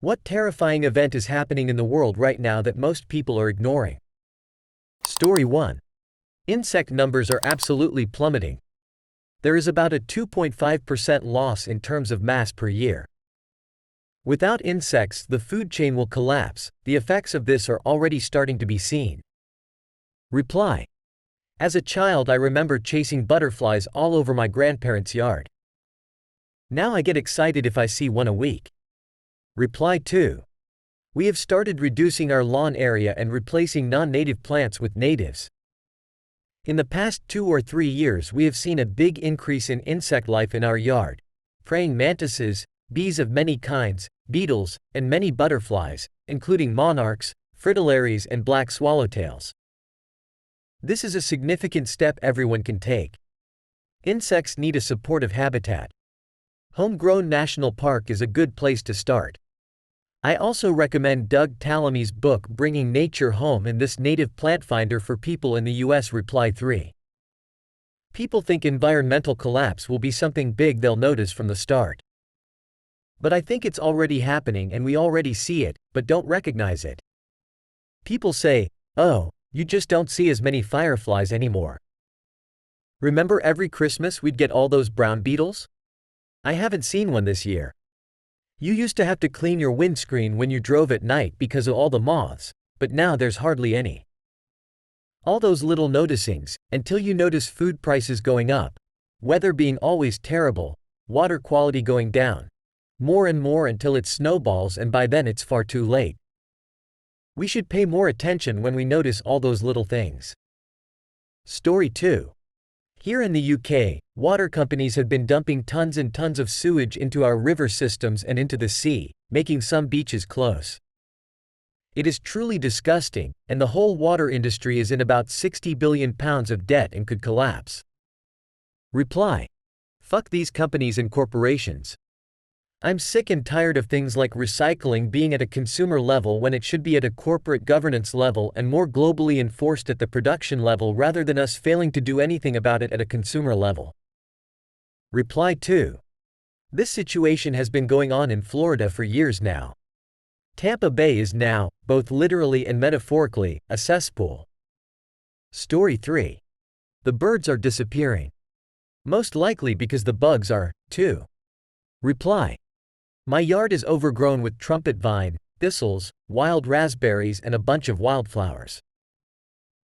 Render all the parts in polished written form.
What terrifying event is happening in the world right now that most people are ignoring? Story 1. Insect numbers are absolutely plummeting. There is about a 2.5% loss in terms of mass per year. Without insects, the food chain will collapse. The effects of this are already starting to be seen. Reply. As a child, I remember chasing butterflies all over my grandparents' yard. Now I get excited if I see one a week. Reply 2. We have started reducing our lawn area and replacing non-native plants with natives. In the past 2 or 3 years, we have seen a big increase in insect life in our yard. Praying mantises, bees of many kinds, beetles, and many butterflies, including monarchs, fritillaries, and black swallowtails. This is a significant step everyone can take. Insects need a supportive habitat. Homegrown National Park is a good place to start. I also recommend Doug Tallamy's book Bringing Nature Home and this native plant finder for people in the US. Reply 3. People think environmental collapse will be something big they'll notice from the start. But I think it's already happening and we already see it, but don't recognize it. People say, "Oh, you just don't see as many fireflies anymore. Remember every Christmas we'd get all those brown beetles? I haven't seen one this year. You used to have to clean your windscreen when you drove at night because of all the moths, but now there's hardly any." All those little noticings, until you notice food prices going up, weather being always terrible, water quality going down, more and more until it snowballs, and by then it's far too late. We should pay more attention when we notice all those little things. Story 2. Here in the UK, water companies have been dumping tons and tons of sewage into our river systems and into the sea, making some beaches close. It is truly disgusting, and the whole water industry is in about £60 billion of debt and could collapse. Reply. Fuck these companies and corporations. I'm sick and tired of things like recycling being at a consumer level when it should be at a corporate governance level and more globally enforced at the production level rather than us failing to do anything about it at a consumer level. Reply 2. This situation has been going on in Florida for years now. Tampa Bay is now, both literally and metaphorically, a cesspool. Story 3. The birds are disappearing. Most likely because the bugs are, too. Reply. My yard is overgrown with trumpet vine, thistles, wild raspberries, and a bunch of wildflowers.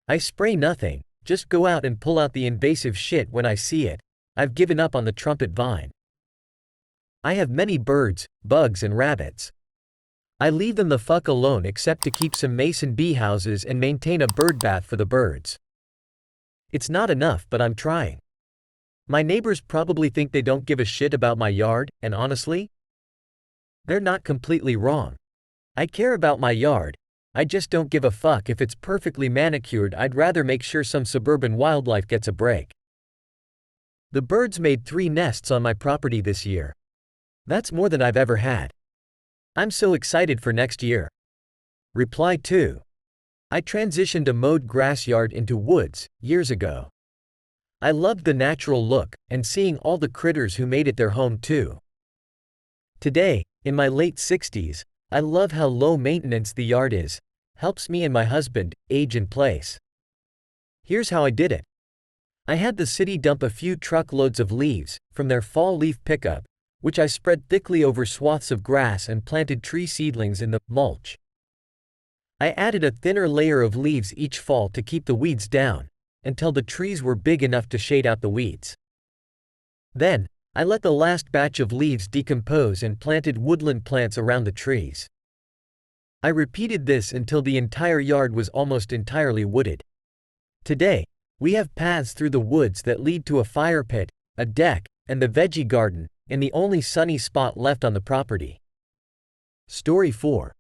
I spray nothing, just go out and pull out the invasive shit when I see it. I've given up on the trumpet vine. I have many birds, bugs, and rabbits. I leave them the fuck alone except to keep some mason bee houses and maintain a bird bath for the birds. It's not enough, but I'm trying. My neighbors probably think they don't give a shit about my yard, and honestly, they're not completely wrong. I care about my yard, I just don't give a fuck if it's perfectly manicured. I'd rather make sure some suburban wildlife gets a break. The birds made 3 nests on my property this year. That's more than I've ever had. I'm so excited for next year. Reply 2. I transitioned a mowed grass yard into woods years ago. I loved the natural look and seeing all the critters who made it their home too. Today, in my late 60s, I love how low maintenance the yard is, helps me and my husband age in place. Here's how I did it. I had the city dump a few truckloads of leaves from their fall leaf pickup, which I spread thickly over swaths of grass and planted tree seedlings in the mulch. I added a thinner layer of leaves each fall to keep the weeds down, until the trees were big enough to shade out the weeds. Then, I let the last batch of leaves decompose and planted woodland plants around the trees. I repeated this until the entire yard was almost entirely wooded. Today, we have paths through the woods that lead to a fire pit, a deck, and the veggie garden, in the only sunny spot left on the property. Story 4.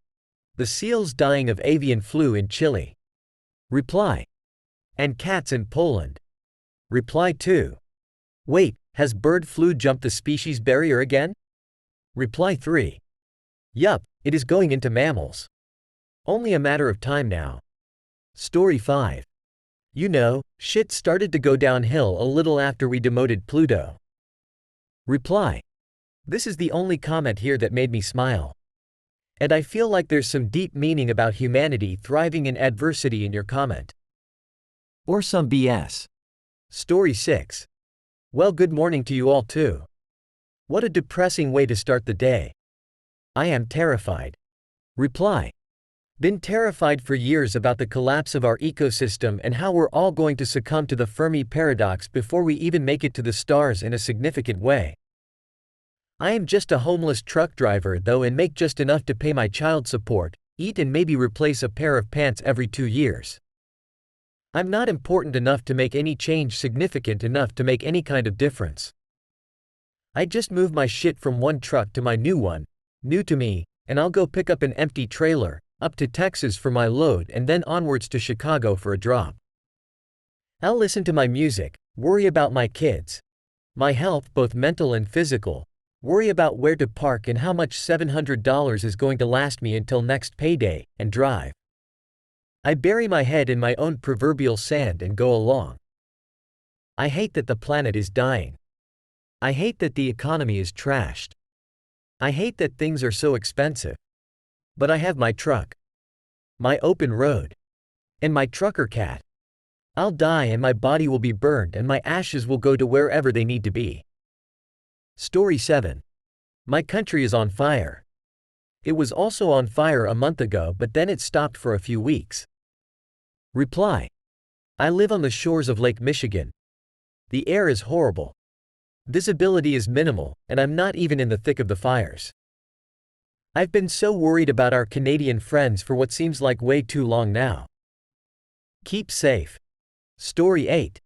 The seals dying of avian flu in Chile. Reply. And cats in Poland. Reply 2. Wait, has bird flu jumped the species barrier again? Reply 3. Yup, it is going into mammals. Only a matter of time now. Story 5. You know, shit started to go downhill a little after we demoted Pluto. Reply. This is the only comment here that made me smile. And I feel like there's some deep meaning about humanity thriving in adversity in your comment. Or some BS. Story 6. Well, good morning to you all too. What a depressing way to start the day. I am terrified. Reply. Been terrified for years about the collapse of our ecosystem and how we're all going to succumb to the Fermi paradox before we even make it to the stars in a significant way. I am just a homeless truck driver though and make just enough to pay my child support, eat and maybe replace a pair of pants every 2 years. I'm not important enough to make any change significant enough to make any kind of difference. I just move my shit from one truck to my new one, new to me, and I'll go pick up an empty trailer, up to Texas for my load and then onwards to Chicago for a drop. I'll listen to my music, worry about my kids, my health both mental and physical, worry about where to park and how much $700 is going to last me until next payday, and drive. I bury my head in my own proverbial sand and go along. I hate that the planet is dying. I hate that the economy is trashed. I hate that things are so expensive. But I have my truck, my open road, and my trucker cat. I'll die and my body will be burned and my ashes will go to wherever they need to be. Story 7. My country is on fire. It was also on fire a month ago but then it stopped for a few weeks. Reply. I live on the shores of Lake Michigan. The air is horrible. Visibility is minimal, and I'm not even in the thick of the fires. I've been so worried about our Canadian friends for what seems like way too long now. Keep safe. Story 8.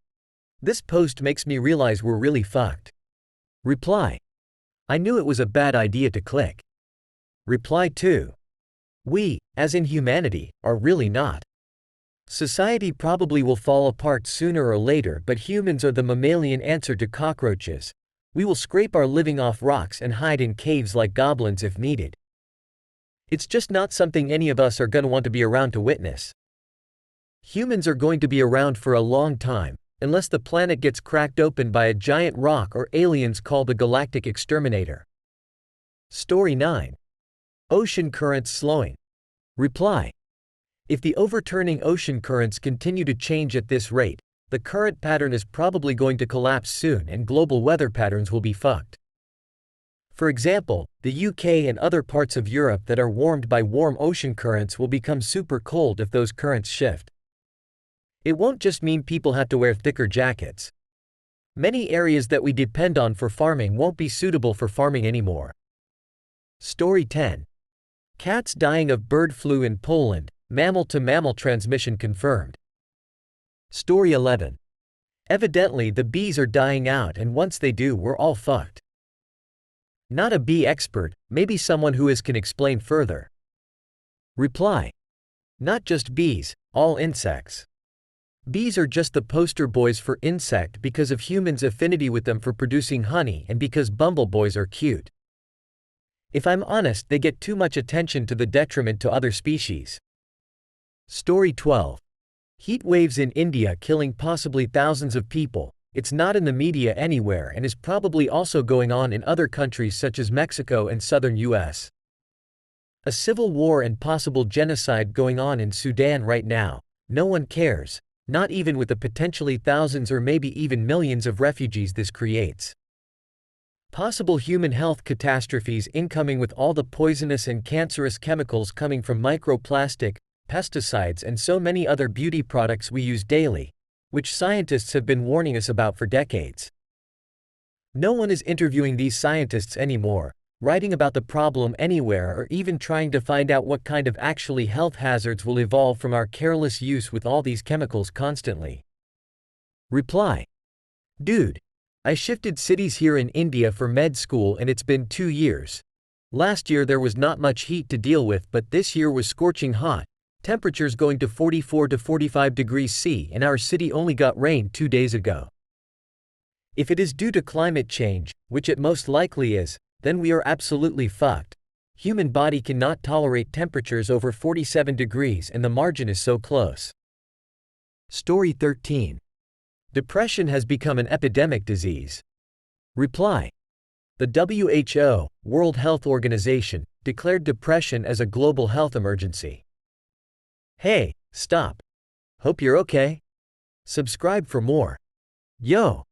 This post makes me realize we're really fucked. Reply. I knew it was a bad idea to click. Reply 2. We, as in humanity, are really not. Society probably will fall apart sooner or later, but humans are the mammalian answer to cockroaches. We will scrape our living off rocks and hide in caves like goblins if needed. It's just not something any of us are going to want to be around to witness. Humans are going to be around for a long time, unless the planet gets cracked open by a giant rock or aliens called the Galactic Exterminator. Story 9. Ocean currents slowing. Reply. If the overturning ocean currents continue to change at this rate, the current pattern is probably going to collapse soon and global weather patterns will be fucked. For example, the UK and other parts of Europe that are warmed by warm ocean currents will become super cold if those currents shift. It won't just mean people have to wear thicker jackets. Many areas that we depend on for farming won't be suitable for farming anymore. Story 10. Cats dying of bird flu in Poland, mammal-to-mammal transmission confirmed. Story 11. Evidently the bees are dying out and once they do we're all fucked. Not a bee expert, maybe someone who can explain further. Reply. Not just bees, all insects. Bees are just the poster boys for insect because of humans' affinity with them for producing honey and because bumbleboys are cute. If I'm honest, they get too much attention to the detriment to other species. Story 12. Heat waves in India killing possibly thousands of people. It's not in the media anywhere and is probably also going on in other countries such as Mexico and southern US. A civil war and possible genocide going on in Sudan right now. No one cares, not even with the potentially thousands or maybe even millions of refugees this creates. Possible human health catastrophes incoming with all the poisonous and cancerous chemicals coming from microplastic, pesticides and so many other beauty products we use daily, which scientists have been warning us about for decades. No one is interviewing these scientists anymore, writing about the problem anywhere or even trying to find out what kind of actually health hazards will evolve from our careless use with all these chemicals constantly. Reply. Dude, I shifted cities here in India for med school and it's been 2 years. Last year there was not much heat to deal with but this year was scorching hot. Temperatures going to 44 to 45 degrees C and our city only got rain 2 days ago. If it is due to climate change, which it most likely is, then we are absolutely fucked. Human body cannot tolerate temperatures over 47 degrees and the margin is so close. Story 13. Depression has become an epidemic disease. Reply. The WHO, World Health Organization, declared depression as a global health emergency. Hey, stop. Hope you're okay. Subscribe for more. Yo!